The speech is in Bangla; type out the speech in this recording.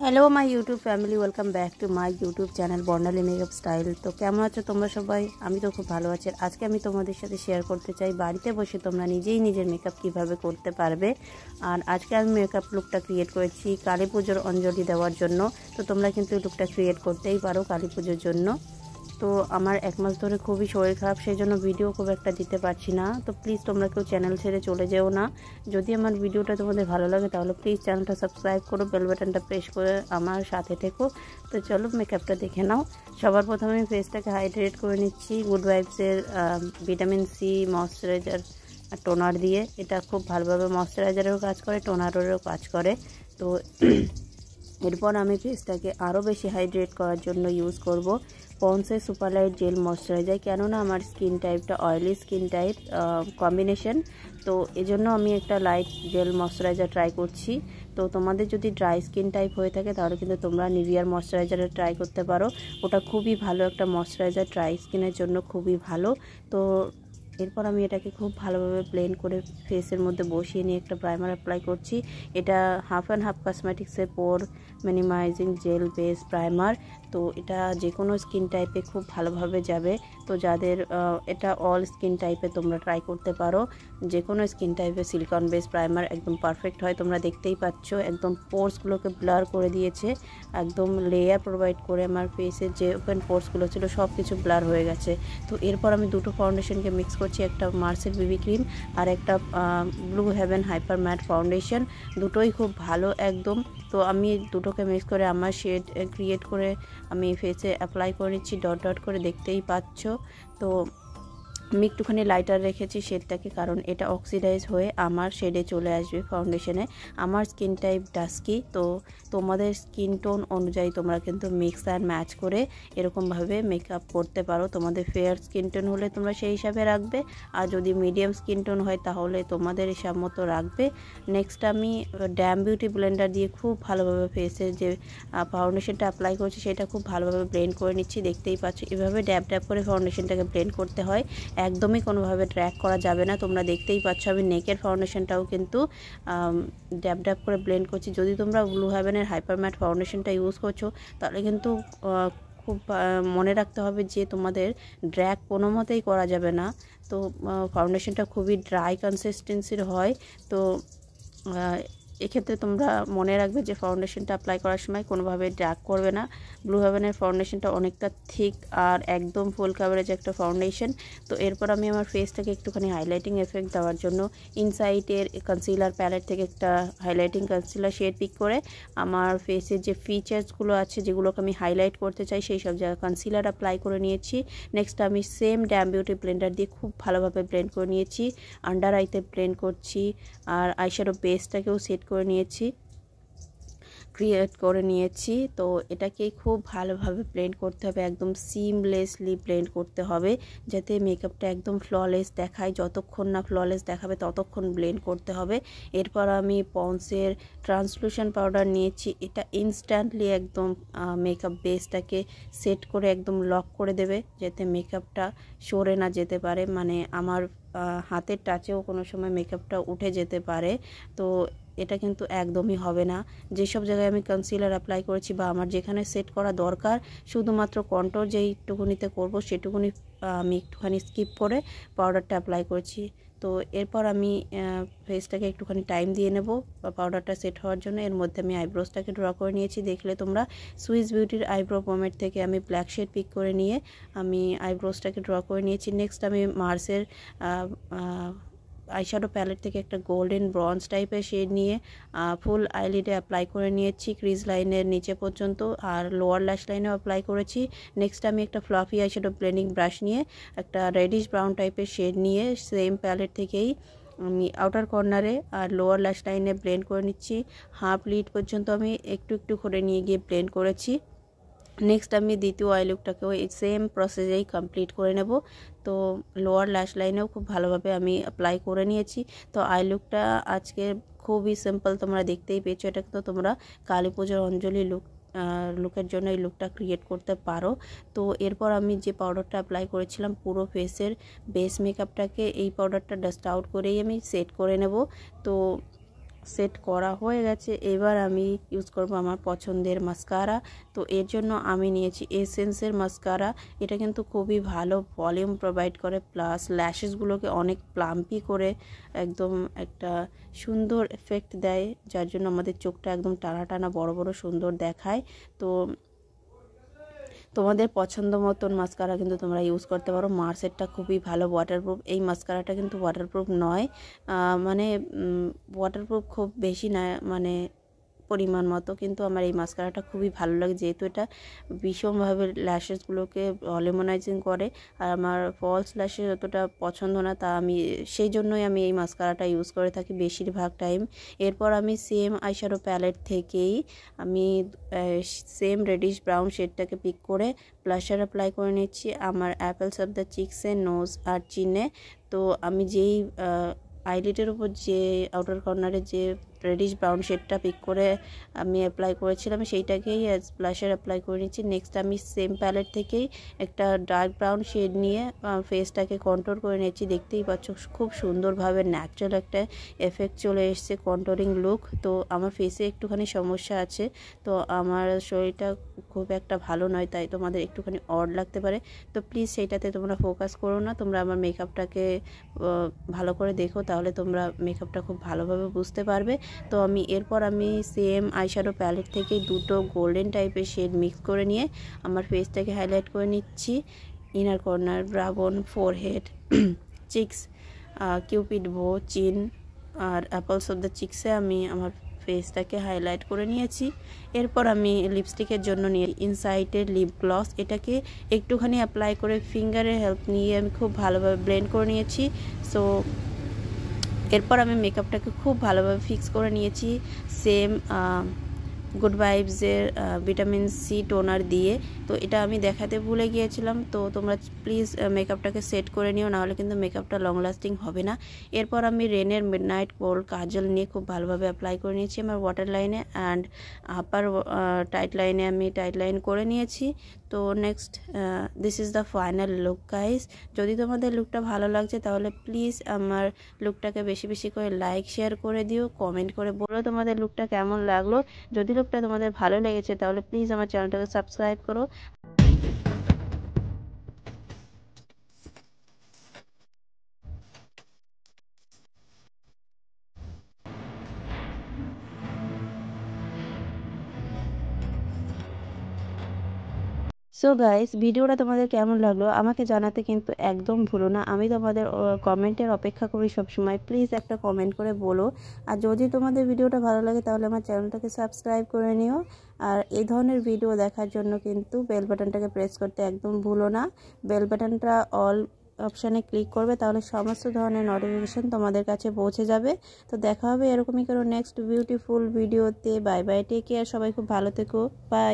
Hello my YouTube family, welcome back to my YouTube channel Barnali makeup style. তো কেমন আছো তোমরা সবাই? আমি তো খুব ভালো আছি। আজকে আমি তোমাদের সাথে শেয়ার করতে চাই বাড়িতে বসে তোমরা নিজেই নিজের মেকআপ কিভাবে করতে পারবে। আর আজকে আমি মেকআপ লুকটা ক্রিয়েট করেছি কালী পুজোর অঞ্জলি দেওয়ার জন্য। তো তোমরা কিন্তু লুকটা ক্রিয়েট করতেই পারো কালী পুজোর জন্য। তো আমার এক মাস ধরে খুবই শরীর খারাপ, সেই জন্য ভিডিও খুব একটা দিতে পারছি না। তো প্লিজ তোমরা কেউ চ্যানেল ছেড়ে চলে যেও না। যদি আমার ভিডিওটা তোমাদের ভালো লাগে তাহলে প্লিজ চ্যানেলটা সাবস্ক্রাইব করো, বেল বাটনটা প্রেস করে আমার সাথে থেকো। তো চলো মেকআপটা দেখে নাও। সবার প্রথমে আমি ফেসটাকে হাইড্রেট করে নিচ্ছি গুড ভাইবসের ভিটামিন সি ময়শ্চারাইজার টোনার দিয়ে। এটা খুব ভালোভাবে ময়শ্চারাইজারেরও কাজ করে, টোনারেরও কাজ করে। তো এরপর আমি ফেসটাকে আরও বেশি হাইড্রেট করার জন্য ইউজ করব পন্সের সুপারলাইট জেল ময়শ্চারাইজার, কেননা আমার স্কিন টাইপটা অয়েলি স্কিন টাইপ কম্বিনেশন। তো এজন্য আমি একটা লাইট জেল ময়শ্চারাইজার ট্রাই করছি। তো তোমাদের যদি ড্রাই স্কিন টাইপ হয়ে থাকে তাহলে কিন্তু তোমরা নিভিয়ার ময়শ্চারাইজারে ট্রাই করতে পারো। ওটা খুবই ভালো একটা ময়শ্চারাইজার, ড্রাই স্কিনের জন্য খুবই ভালো। তো এরপর আমি এটাকে খুব ভালোভাবে ব্লেন্ড করে ফেসের মধ্যে বসিয়ে নিয়ে একটা প্রাইমার অ্যাপ্লাই করছি। এটা হাফ অ্যান্ড হাফ কসমেটিক্সের pore minimising gel base primer. তো এটা যে কোনো স্কিন টাইপে খুব ভালোভাবে যাবে। তো যাদের এটা অল স্কিন টাইপে তোমরা ট্রাই করতে পারো। যে কোনো স্কিন টাইপে সিলিকন বেস প্রাইমার একদম পারফেক্ট হয়। তোমরা দেখতেই পাচ্ছ একদম পোর্সগুলোকে ব্লার করে দিয়েছে, একদম লেয়ার প্রোভাইড করে আমার ফেসের যে ওপেন পোর্সগুলো ছিল সব কিছু ব্লার হয়ে গেছে। তো এরপর আমি দুটো ফাউন্ডেশনকে মিক্স করছি, একটা মার্সের বিবি ক্রিম আর একটা blue heaven hyper matte foundation. দুটোই খুব ভালো একদম। তো আমি দুটোকে মিক্স করে আমার শেড ক্রিয়েট করে আমি ফেসে অ্যাপ্লাই করে নিচ্ছি ডট ডট করে, দেখতেই পাচ্ছ। তো আমি একটুখানি লাইটার রেখেছি শেডটাকে, কারণ এটা অক্সিডাইজ হয়ে আমার শেডে চলে আসবে ফাউন্ডেশনে। আমার স্কিন টাইপ ডাস্কি, তো তোমাদের স্কিন টোন অনুযায়ী তোমরা কিন্তু মিক্স অ্যান্ড ম্যাচ করে এরকমভাবে মেকআপ করতে পারো। তোমাদের ফেয়ার স্কিন টোন হলে তোমরা সেই হিসাবে রাখবে, আর যদি মিডিয়াম স্কিন টোন হয় তাহলে তোমাদের হিসাব মতো রাখবে। নেক্সট আমি ড্যাম বিউটি ব্লেন্ডার দিয়ে খুব ভালোভাবে ফেসে যে ফাউন্ডেশনটা অ্যাপ্লাই করছি সেটা খুব ভালোভাবে ব্লেন্ড করে নিচ্ছি। দেখতেই পাচ্ছ এভাবে ড্যাব ড্যাব করে ফাউন্ডেশনটাকে ব্লেন্ড করতে হয়, একদমই কোনোভাবে ট্র্যাক করা যাবে না। তোমরা দেখতেই পাচ্ছ আমি নেকের ফাউন্ডেশনটাও কিন্তু ড্যাব ড্যাব করে ব্লেন্ড করছি। যদি তোমরা ব্লু হেভেনের হাইপার ম্যাট ফাউন্ডেশনটা ইউজ করছো তাহলে কিন্তু খুব মনে রাখতে হবে যে তোমাদের ড্র্যাগ কোনো মতেই করা যাবে না। তো ফাউন্ডেশনটা খুবই ড্রাই কনসিস্টেন্সির হয়। তো এক্ষেত্রে তোমরা মনে রাখবে যে ফাউন্ডেশনটা অ্যাপ্লাই করার সময় কোনোভাবে ড্র্যাগ করবে না। ব্লু হেভেনের ফাউন্ডেশনটা অনেকটা থিক আর একদম ফুল কাভারেজ একটা ফাউন্ডেশন। তো এরপর আমি আমার ফেসটাকে একটুখানি হাইলাইটিং এফেক্ট দেওয়ার জন্য ইনসাইটের কনসিলার প্যালেট থেকে একটা হাইলাইটিং কনসিলার শেড পিক করে আমার ফেসের যে ফিচার্সগুলো আছে যেগুলোকে আমি হাইলাইট করতে চাই সেই সব জায়গায় কনসিলার অ্যাপ্লাই করে নিয়েছি। নেক্সট আমি সেম ড্যাম বিউটি ব্লেন্ডার দিয়ে খুব ভালোভাবে ব্লেন্ড করে নিয়েছি, আন্ডার আইতে ব্লেন্ড করছি আর আইশ্যাডো বেসটাকেও সেট করে নিয়েছি, ক্রিয়েট করে নিয়েছি। তো এটাকে খুব ভালোভাবে ব্লেন্ড করতে হবে, একদম সিমলেসলি ব্লেন্ড করতে হবে যাতে মেকআপটা একদম ফ্ললেস দেখায়। যতক্ষণ না ফ্ললেস দেখাবে ততক্ষণ ব্লেন্ড করতে হবে। এরপর আমি পন্সের ট্রান্সলুশন পাউডার নিয়েছি। এটা ইনস্ট্যান্টলি একদম মেকআপ বেসটাকে সেট করে একদম লক করে দেবে যাতে মেকআপটা সরে না যেতে পারে, মানে আমার হাতের টাচেও কোনো সময় মেকআপটা উঠে যেতে পারে। তো এটা কিন্তু একদমই হবে না। যেসব জায়গায় আমি কনসিলার অ্যাপ্লাই করেছি বা আমার যেখানে সেট করা দরকার শুধুমাত্র কন্ট্রোল যেইটুকুনিতে করব সেটুকুনি আমি একটুখানি স্কিপ করে পাউডারটা অ্যাপ্লাই করেছি। তো এরপর আমি ফেসটাকে একটুখানি টাইম দিয়ে নেব পাউডারটা সেট হওয়ার জন্য। এর মধ্যে আমি আইব্রোসটাকে ড্র করে নিয়েছি। দেখলে তোমরা সুইস বিউটির আইব্রো পমেড থেকে আমি ব্ল্যাক শেড পিক করে নিয়ে আমি আইব্রোসটাকে ড্র করে নিয়েছি। নেক্সট আমি মার্সের আইশ্যাডো প্যালেট থেকে একটা গোল্ডেন ব্রঞ্জ টাইপের শেড নিয়ে ফুল আইলিডে অ্যাপ্লাই করে নিয়েছি ক্রিজ লাইনের নিচে পর্যন্ত, আর লোয়ার ল্যাশ লাইনেও অ্যাপ্লাই করেছি। নেক্সট আমি একটা ফ্লাফি আইশ্যাডো ব্লেন্ডিং ব্রাশ নিয়ে একটা রেডিশ ব্রাউন টাইপের শেড নিয়ে সেম প্যালেট থেকেই আমি আউটার কর্নারে আর লোয়ার ল্যাশ লাইনে ব্লেন্ড করে নিচ্ছি। হাফ লিড পর্যন্ত আমি একটু একটু করে নিয়ে গিয়ে ব্লেন্ড করেছি। নেক্সট আমি দ্বিতীয় আই লুকটাকেও এই সেম প্রসেসেই কমপ্লিট করে নেব। তো লোয়ার ল্যাশ লাইনেও খুব ভালোভাবে আমি অ্যাপ্লাই করে নিয়েছি। তো আই লুকটা আজকে খুবই সিম্পল, তোমরা দেখতেই পেয়েছো। এটা তো তোমরা কালী পুজোর অঞ্জলি লুকের জন্য এই লুকটা ক্রিয়েট করতে পারো। তো এরপর আমি যে পাউডারটা অ্যাপ্লাই করেছিলাম পুরো ফেসের বেস মেকআপটাকে এই পাউডারটা ডাস্ট আউট করেই আমি সেট করে নেব। তো সেট করা হয়ে গেছে। এবার আমি ইউজ করব আমার পছন্দের মাস্কারা। তো এর জন্য আমি নিয়েছি এসেন্সের মাস্কারা। এটা কিন্তু খুবই ভালো ভলিউম প্রোভাইড করে, প্লাস ল্যাশেসগুলোকে অনেক প্লাম্পি করে একদম একটা সুন্দর এফেক্ট দেয়, যার জন্য আমাদের চোখটা একদম টানা টানা বড় বড় সুন্দর দেখায়। তো তোমাদের পছন্দ মতন মাস্কারা কিন্তু তোমরা ইউজ করতে পারো। মার্সেরটা খুবই ভালো ওয়াটারপ্রুফ। এই মাস্কারাটা কিন্তু ওয়াটারপ্রুফ নয়, মানে ওয়াটারপ্রুফ খুব বেশি না, মানে পরিমাণ মতো, কিন্তু আমার এই মাস্কারাটা খুবই ভালো লাগে, যেহেতু এটা ভীষণভাবে ল্যাশেসগুলোকে ভলিউমাইজিং করে। আর আমার ফলস ল্যাশেস অতটা পছন্দ না, তা আমি সেই জন্যই আমি এই মাস্কারাটা ইউজ করে থাকি বেশিরভাগ টাইম। এরপর আমি সেম আইশ্যাডো প্যালেট থেকেই আমি সেম রেডিশ ব্রাউন শেডটাকে পিক করে ব্লাশার অ্যাপ্লাই করে নিচ্ছি আমার অ্যাপেলস অফ দ্য চিকসে, নোজ আর চিনে। তো আমি যেই আইলিডের উপর যে আউটার কর্নারে যে রেডিশ ব্রাউন শেডটা পিক করে আমি অ্যাপ্লাই করেছিলাম সেইটাকেই অ্যাজ ব্লাশার অ্যাপ্লাই করে নিচ্ছি। নেক্সট আমি সেম প্যালেট থেকেই একটা ডার্ক ব্রাউন শেড নিয়ে ফেসটাকে কন্ট্রোল করে নিচ্ছি। দেখতেই পাচ্ছ খুব সুন্দরভাবে ন্যাচারাল একটা এফেক্ট চলে এসছে, কন্ট্রোলিং লুক। তো আমার ফেসে একটুখানি সমস্যা আছে, তো আমার শরীরটা খুব একটা ভালো নয়, তাই তোমাদের একটুখানি অড লাগতে পারে। তো প্লিজ সেইটাতে তোমরা ফোকাস করো না, তোমরা আমার মেকআপটাকে ভালো করে দেখো, তাহলে তোমরা মেকআপটা খুব ভালোভাবে বুঝতে পারবে। তো এরপর আমি সেম আইশ্যাডো প্যালেট থেকে দুটো গোল্ডেন টাইপের শেড মিক্স করে নিয়ে আমার ফেসটাকে হাইলাইট করে নিচ্ছি। Inner corner, Brabourne, forehead, chicks, Cupid বো, চিন আর অ্যাপলস অফ দ্য চিক্সে আমি আমার ফেসটাকে হাইলাইট করে নিয়েছি। এরপর আমি লিপস্টিকের জন্য নিয়ে ইনসাইটের লিপ গ্লস, এটাকে একটুখানি অ্যাপ্লাই করে ফিঙ্গারের হেল্প নিয়ে আমি খুব ভালোভাবে ব্লেন্ড করে নিয়েছি। সো এরপর আমি মেকআপটাকে খুব ভালোভাবে ফিক্স করে নিয়েছি সেম গুড ভাইবসের ভিটামিন সি টোনার দিয়ে। তো এটা আমি দেখাতে ভুলে গিয়েছিলাম, তো তোমরা প্লিজ মেকআপটাকে সেট করে নিও, নাহলে কিন্তু মেকআপটা লং লাস্টিং হবে না। এরপর আমি রেনের মিডনাইট গোল্ড কাজল নিয়ে খুব ভালোভাবে অ্যাপ্লাই করে নিয়েছি আমার ওয়াটার লাইনে, অ্যান্ড আপার টাইট লাইনে আমি টাইট লাইন করে নিয়েছি। তো next this is the final look guys. যদি তোমাদের লুকটা ভালো লাগছে তাহলে প্লিজ আমার লুকটাকে বেশি বেশি করে লাইক শেয়ার করে দিও, কমেন্ট করে বলো তোমাদের লুকটা কেমন লাগলো। যদি লুকটা তোমাদের ভালো লেগেছে তাহলে প্লিজ আমার চ্যানেলটাকে সাবস্ক্রাইব করো। সো গাইস, ভিডিওটা তোমাদের কেমন লাগলো আমাকে জানাতে কিন্তু একদম ভুলো না। আমি তোমাদের কমেন্টের অপেক্ষা করি সবসময়, প্লিজ একটা কমেন্ট করে বলো। আর যদি তোমাদের ভিডিওটা ভালো লাগে তাহলে আমার চ্যানেলটাকে সাবস্ক্রাইব করে নিও। আর এই ধরনের ভিডিও দেখার জন্য কিন্তু বেল বাটনটাকে প্রেস করতে একদম ভুলো না। বেল বাটনটা অল অপশানে ক্লিক করবে, তাহলে সমস্ত ধরনের নোটিফিকেশন তোমাদের কাছে পৌঁছে যাবে। তো দেখা হবে এরকমই কোনো নেক্সট বিউটিফুল ভিডিওতে। বাই বাই, টেক কেয়ার, সবাই খুব ভালো থেকো, বাই।